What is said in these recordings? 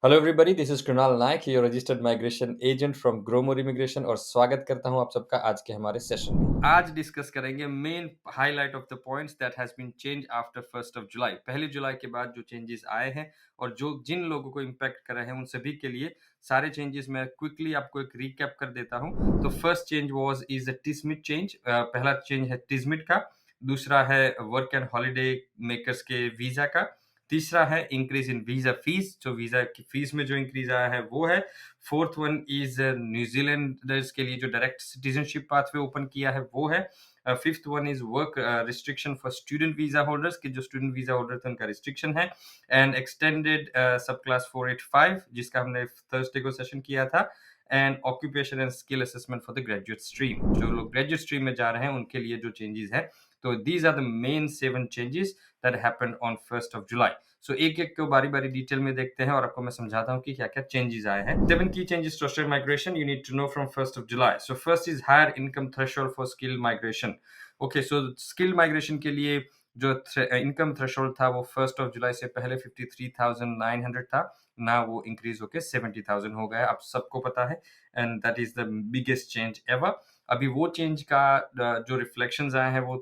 Hello everybody, this is Krunal Nayak, your registered migration agent from Gromore immigration और स्वागत करता हूं आप सबका आज के हमारे सेशन में। आज डिस्कस करेंगे main highlight of the points that has been change after 1 July. पहली जुलाई के बाद जो चेंजेस आए हैं और जो जिन लोगों को इम्पैक्ट कर रहे हैं उन सभी के लिए सारे चेंजेस मैं क्विकली आपको एक रिकैप कर देता हूं। तो first change was is a TSMIT change. पहला चेंज है टिस्मिट का, दूसरा है वर्क एंड हॉलीडे मेकर्स के वीजा का, तीसरा है इंक्रीज इन वीजा फीस, जो वीजा की फीस में जो इंक्रीज आया है वो है। फोर्थ वन इज न्यूजीलैंडर्स के लिए जो डायरेक्ट सिटीजनशिप पाथवे ओपन किया है वो है। Fifth one is work restriction for student visa holders के जो स्टूडेंट वीजा होल्डर थे उनका रिस्ट्रिक्शन है। एंड एक्सटेंडेड सब क्लास 485 जिसका हमने थर्सडे को सेशन किया था। And occupation and skill assessment for the graduate stream, जो लोग ग्रेजुएट स्ट्रीम में जा रहे हैं उनके लिए जो चेंजेस है। तो these are the main 7 changes that happened on 1 July. So एक एक को बारी बारी डिटेल में देखते हैं और आपको मैं समझाता हूँ कि क्या क्या चेंजेस आए हैं। 7 की changes to Australian migration you need to know from 1 July. So first is higher income threshold for skill migration. Okay, so skill migration के लिए जो इनकम थ्रेशोल्ड था वो 1 जुलाई से पहले 53,900 था ना, वो इंक्रीज होके 70,000 हो गया, आप सबको पता है। And that is the biggest change ever. अभी वो चेंज का जो रिफ्लेक्शंस आए हैं वो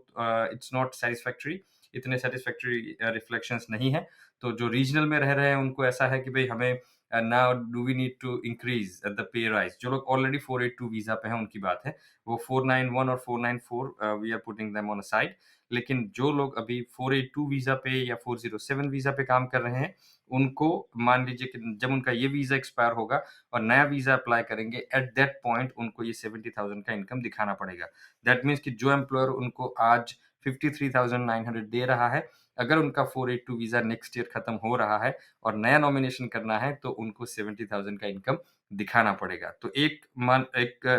इट्स नॉट सेटिस्फैक्ट्री, इतने सेटिस्फैक्ट्री रिफ्लेक्शंस नहीं है। तो जो रीजनल में रह रहे हैं उनको ऐसा है कि भाई हमें now do we need to increase the pay rise. जो लोग ऑलरेडी 482 वीजा पे हैं उनकी बात है, वो 491 और 494 we are putting them on a side. लेकिन जो लोग अभी 482 वीजा पे या 407 वीजा पे काम कर रहे हैं उनको मान लीजिए कि जब उनका ये वीजा एक्सपायर होगा और नया वीजा अप्लाई करेंगे, एट दैट पॉइंट उनको ये 70,000 का इनकम दिखाना पड़ेगा। दैट मीन्स कि जो एम्प्लॉयर उनको आज 53,900 दे रहा है, अगर उनका 482 वीजा नेक्स्ट ईयर खत्म हो रहा है और नया नॉमिनेशन करना है तो उनको 70,000 का इनकम दिखाना पड़ेगा। तो एक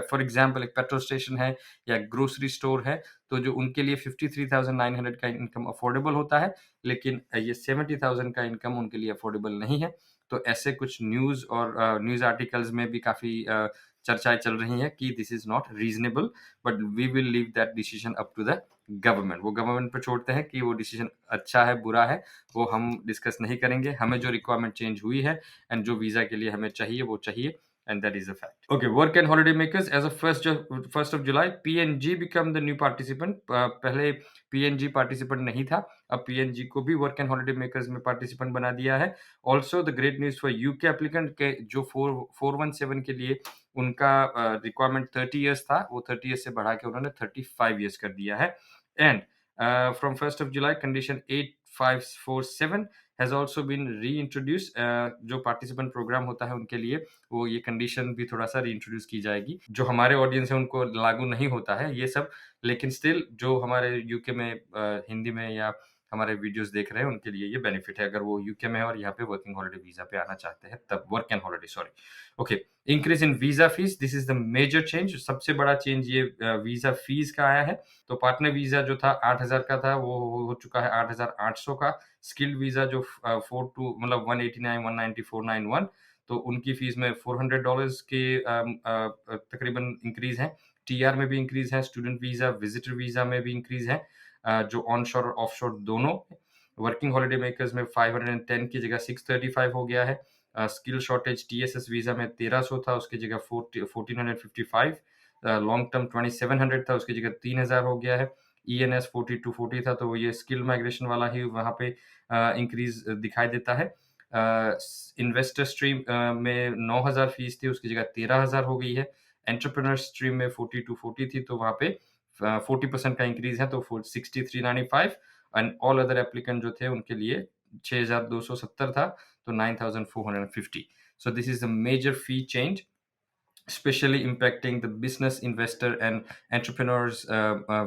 फॉर एग्जांपल एक पेट्रोल स्टेशन है या ग्रोसरी स्टोर है, तो जो उनके लिए 53,900 का इनकम अफोर्डेबल होता है, लेकिन ये 70,000 का इनकम उनके लिए अफोर्डेबल नहीं है। तो ऐसे कुछ न्यूज़ और न्यूज़ आर्टिकल्स में भी काफ़ी चर्चाएँ चल रही हैं कि this is not reasonable, but we will leave that decision up to the government. वो गवर्नमेंट पे छोड़ते हैं कि वो डिसीजन अच्छा है, बुरा है, वो हम डिस्कस नहीं करेंगे। हमें जो रिक्वायरमेंट चेंज हुई है एंड जो वीज़ा के लिए हमें चाहिए वो चाहिए, and that is a fact. Okay, work and holiday makers as of first of July, PNG become the new participant. पहले PNG participant नहीं था, अब PNG को भी work and holiday makers में participant बना दिया है। Also the great news for UK applicant के जो 417 के लिए उनका रिक्वायरमेंट 30 इयर्स था, वो 30 इयर्स से बढ़ा के उन्होंने 35 इयर्स कर दिया है। And from 1 July condition 8547 has also been reintroduce. जो पार्टिसिपेंट प्रोग्राम होता है उनके लिए वो ये कंडीशन भी थोड़ा सा री इंट्रोड्यूस की जाएगी। जो हमारे ऑडियंस है उनको लागू नहीं होता है ये सब, लेकिन स्टिल जो हमारे यूके में हिंदी में या हमारे वीडियोस देख रहे हैं उनके लिए ये बेनिफिट है, अगर वो यूके में है और यहाँ पे वर्किंग हॉलिडे वीजा पे आना चाहते हैं तब, work and holiday sorry. Okay, increase in visa fees, this is the major change. सबसे बड़ा चेंज ये वीजा फीस का आया है। तो पार्टनर वीजा जो था 8,000 का था वो हो चुका है 8,800 का। स्किल्ड वीजा जो 42 मतलब 189 190 491, तो उनकी फीस में $400 के तकरीबन इंक्रीज है। टीआर में भी इंक्रीज है, स्टूडेंट वीजा विजिटर वीजा में भी इंक्रीज है, जो ऑनशोर और ऑफशोर दोनों। वर्किंग हॉलिडे मेकर्स में 510 की जगह 635 हो गया है। स्किल शॉर्टेज टीएसएस वीजा में 1300 था, उसकी जगह 1455। लॉन्ग टर्म 2700 था, उसकी जगह 3000 हो गया है। ईएनएस 4240 था, तो ये स्किल माइग्रेशन वाला ही वहाँ पे इंक्रीज दिखाई देता है। इन्वेस्टर स्ट्रीम में 9,000 फीस थी, उसकी जगह 13,000 हो गई है। एंटरप्रेन्योर स्ट्रीम में 4240 थी, तो वहाँ पे 40% का इंक्रीज है, तो 6395। एंड ऑल अदर एप्लीकेंट जो थे उनके लिए 6,270 था, तो 9,450। So this is the major fee change, especially impacting the business investor and entrepreneurs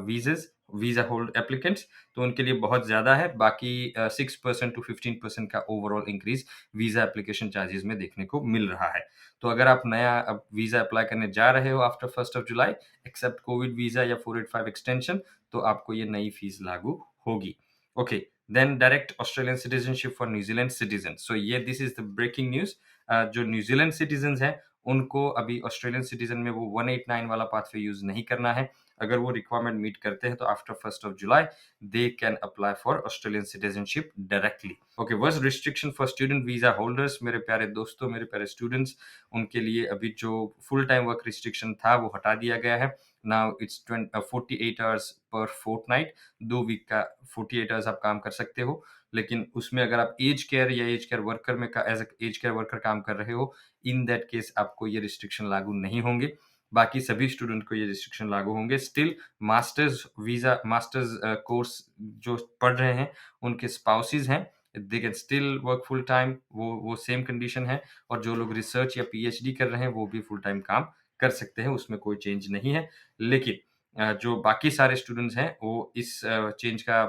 visas, visa hold applicants. तो उनके लिए बहुत ज़्यादा है। बाकी 6% टू 15% का overall increase visa application charges में देखने को मिल रहा है। तो अगर आप नया अब वीज़ा अप्लाई करने जा रहे हो आफ्टर 1 जुलाई, एक्सेप्ट कोविड वीज़ा या 485 एक्सटेंशन, तो आपको ये नई फीस लागू होगी। Okay, then direct Australian citizenship for New Zealand citizen. So ये this is the breaking news. जो न्यूजीलैंड सिटीजन हैं उनको अभी ऑस्ट्रेलियन सिटीजन में वो 189 वाला पाथवे यूज नहीं करना है। अगर वो रिक्वायरमेंट मीट करते हैं तो after 1 July they can apply for Australian citizenship directly. Okay, work restriction for student visa holders, मेरे प्यारे दोस्तों, मेरे प्यारे स्टूडेंट्स, उनके लिए अभी जो फुल टाइम वर्क रिस्ट्रिक्शन था वो हटा दिया गया है। Now it's 48 hours per fortnight, 2 week का 48 आवर्स आप काम कर सकते हो। लेकिन उसमें अगर आप एज केयर या एज केयर वर्कर में एज एज केयर वर्कर काम कर रहे हो, इन दैट केस आपको ये रिस्ट्रिक्शन लागू नहीं होंगे। बाकी सभी स्टूडेंट को ये रिस्ट्रिक्शन लागू होंगे। Still masters visa, masters course जो पढ़ रहे हैं, उनके स्पाउसेस हैं, they can still work full time, वो सेम कंडीशन है। और जो लोग रिसर्च या पीएचडी कर रहे हैं वो भी फुल टाइम काम कर सकते हैं, उसमें कोई चेंज नहीं है। लेकिन जो बाकी सारे स्टूडेंट्स हैं वो इस चेंज का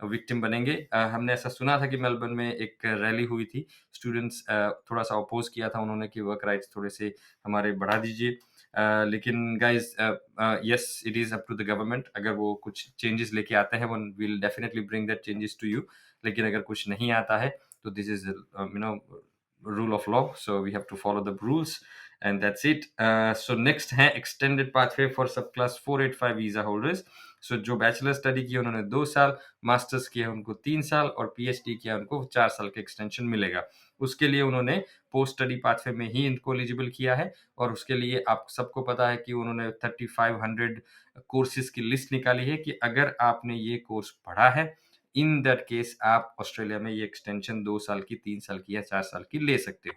विक्टिम बनेंगे। हमने ऐसा सुना था कि मेलबर्न में एक रैली हुई थी, स्टूडेंट्स थोड़ा सा अपोज किया था उन्होंने कि वर्क राइट्स थोड़े से हमारे बढ़ा दीजिए। लेकिन guys, yes, it is up to the government. अगर वो कुछ चेंजेस लेके आते हैं, one will definitely bring that changes to you. लेकिन अगर कुछ नहीं आता है तो this is rule of law, so we have to follow the rules, and that's it. So next है extended pathway for subclass 485 visa holders. So जो bachelor study किया उन्होंने 2 साल, मास्टर्स किया उनको 3 साल और पीएचडी किया उनको 4 साल का एक्सटेंशन मिलेगा। उसके लिए उन्होंने पोस्ट स्टडी पाथवे में ही इनको एलिजिबल किया है। और उसके लिए आप सबको पता है कि उन्होंने 3500 कोर्सेज की लिस्ट निकाली है कि अगर आपने ये कोर्स पढ़ा है, इन दैट केस आप ऑस्ट्रेलिया में ये एक्सटेंशन 2 साल की, 3 साल की या 4 साल की ले सकते हो।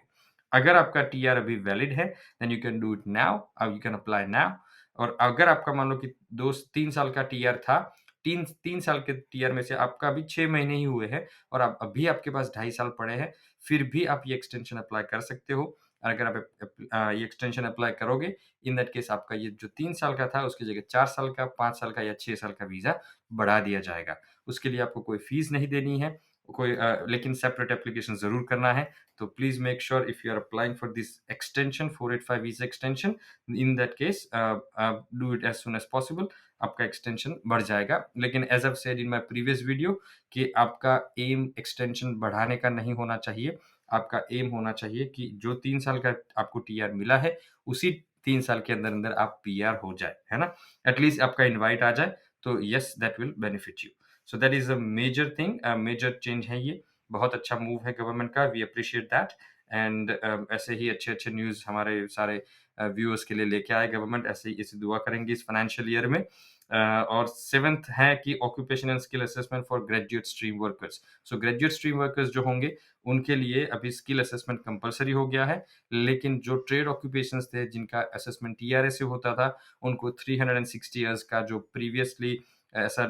अगर आपका टीआर अभी वैलिड है, then you can do it now, you can apply now. और अगर आपका मान लो कि 2-3 साल का टीआर था, 3 साल के टीआर में से आपका अभी 6 महीने ही हुए हैं और आप अभी आपके पास 2.5 साल पड़े हैं, फिर भी आप ये एक्सटेंशन अप्लाई कर सकते हो। और अगर आप ये एक्सटेंशन अप्लाई करोगे, इन दैट केस आपका ये जो 3 साल का था उसकी जगह 4 साल का, 5 साल का या 6 साल का वीजा बढ़ा दिया जाएगा। उसके लिए आपको कोई फीस नहीं देनी है, लेकिन सेपरेट एप्लीकेशन जरूर करना है। तो please make sure if you are applying for this extension 485 visa extension, in that case do it as soon as possible, आपका एक्सटेंशन बढ़ जाएगा। लेकिन as I said in my previous video कि आपका एम एक्सटेंशन बढ़ाने का नहीं होना चाहिए। आपका एम होना चाहिए कि जो 3 साल का आपको टीआर मिला है, उसी 3 साल के अंदर अंदर आप पीआर हो जाए, है ना, एटलीस्ट आपका इनवाइट आ जाए, तो yes, that will benefit you. So that is a major thing, major change है ये, बहुत अच्छा मूव है गवर्नमेंट का, वी अप्रिशिएट दैट। एंड ऐसे ही अच्छे अच्छे न्यूज़ हमारे सारे व्यूअर्स के लिए लेके आए गवर्नमेंट, ऐसे ही इसी दुआ करेंगे इस फाइनेंशियल ईयर में। और 7th है कि occupation and skill assessment for graduate stream workers. So graduate stream workers जो होंगे उनके लिए अभी स्किल असेसमेंट कंपलसरी हो गया है। लेकिन जो ट्रेड ऑक्यूपेशंस थे जिनका असेसमेंट टीआरए से होता था, उनको 360 ईयर्स का जो प्रीवियसली ऐसा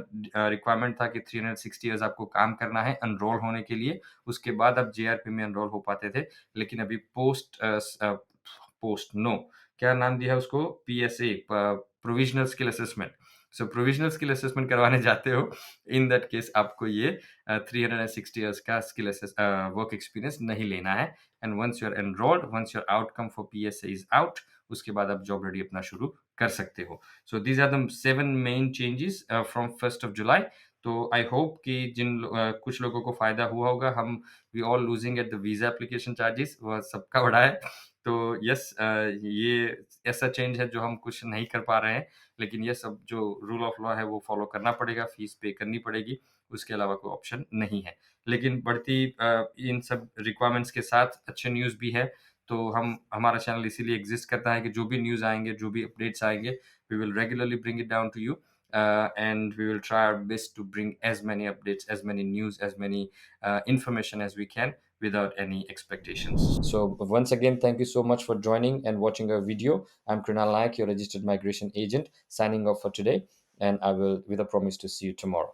रिक्वायरमेंट था कि 360 ईयर्स आपको काम करना है एनरोल होने के लिए, उसके बाद आप जेआरपी में एनरोल हो पाते थे। लेकिन अभी पोस्ट नो, क्या नाम दिया है उसको, पीएसए, प्रोविजनल स्किल असेसमेंट। सो प्रोविजनल स्किल असेसमेंट करवाने जाते हो, इन दैट केस आपको ये 360 ईयर्स का स्किल वर्क एक्सपीरियंस नहीं लेना है। And once you are enrolled, once your outcome for PSA is out, उसके बाद आप जॉब रेडी अपना शुरू कर सकते हो। So these are the 7 main changes from 1 July. तो आई होप कि कुछ लोगों को फायदा हुआ होगा। हम we all losing at the visa application charges, वह सबका बड़ा है। तो यस, ये ऐसा चेंज है जो हम कुछ नहीं कर पा रहे हैं, लेकिन ये सब जो रूल ऑफ लॉ है वो फॉलो करना पड़ेगा, फीस पे करनी पड़ेगी, उसके अलावा कोई ऑप्शन नहीं है। लेकिन बढ़ती इन सब रिक्वायरमेंट्स के साथ अच्छे न्यूज़ भी है। तो हमारा चैनल इसीलिए एग्जिस्ट करता है कि जो भी न्यूज़ आएंगे, जो भी अपडेट्स आएंगे, we will regularly bring it down to you, and we will try our best to bring as many updates, as many news, as many information as we can without any expectations. So once again, thank you so much for joining and watching our video. I'm Krunal Naik, your registered migration agent, signing off for today, and I will with a promise to see you tomorrow.